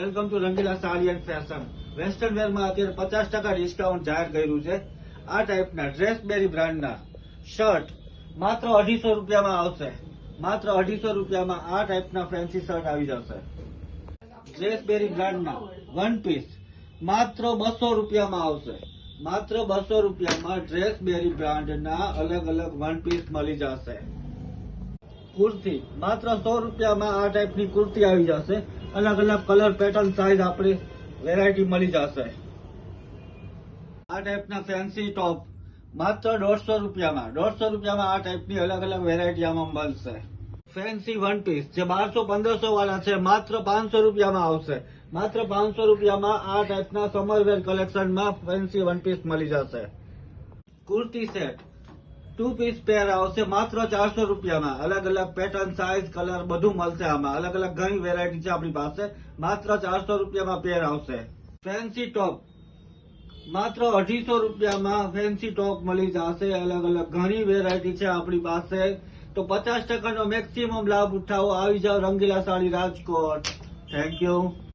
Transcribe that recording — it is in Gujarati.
Welcome to Rangila sari and fashion. Western વેરમાં અત્યારે 50% ડિસ્કાઉન્ટ જાહેર કર્યું છે. આ ટાઈપના ડ્રેસબેરી બ્રાન્ડના શર્ટ માત્ર 250 રૂપિયામાં આવશે. માત્ર 250 રૂપિયામાં આ ટાઈપના ફેન્સી શર્ટ આવી જશે. ડ્રેસબેરી બ્રાન્ડના વન પીસ માત્ર 200 રૂપિયામાં આવશે. માત્ર 200 રૂપિયામાં ડ્રેસબેરી બ્રાન્ડના અલગ અલગ વન પીસ મળી જશે. કુર્તી માત્ર 100 રૂપિયામાં આ ટાઈપની કુર્તી આવી જશે. અલગ અલગ કલર પેટર્ન સાઇઝ આપણી વેરાયટી મળી જશે. આ ટાઈપના ફેન્સી ટોપ માત્ર 150 રૂપિયામાં. 150 રૂપિયામાં આ ટાઈપની અલગ અલગ વેરાયટી આમાં મળશે. ફેન્સી વન પીસ જે 1200-1500 વાળા છે માત્ર 500 રૂપિયામાં આવશે. માત્ર 500 રૂપિયામાં આ ટાઈપના સમરવેર કલેક્શનમાં ફેન્સી વન પીસ મળી જશે. કુર્તી સેટ 2 પીસ પેર આવશે માત્ર 400 રૂપિયામાં. અલગ અલગ પેટર્ન સાઇઝ કલર બધું મળશે. આમાં અલગ અલગ ઘણી વેરાયટી છે આપણી પાસે. માત્ર 400 રૂપિયામાં પેર આવશે. ફેન્સી ટોપ માત્ર 250 રૂપિયામાં ફેન્સી ટોપ મળી જશે. અલગ અલગ ઘણી વેરાયટી છે આપણી પાસે. તો 50% નો મેક્સિમમ લાભ ઉઠાવો. આવી જાઓ રંગીલા સાડી રાજકોટ. Thank you.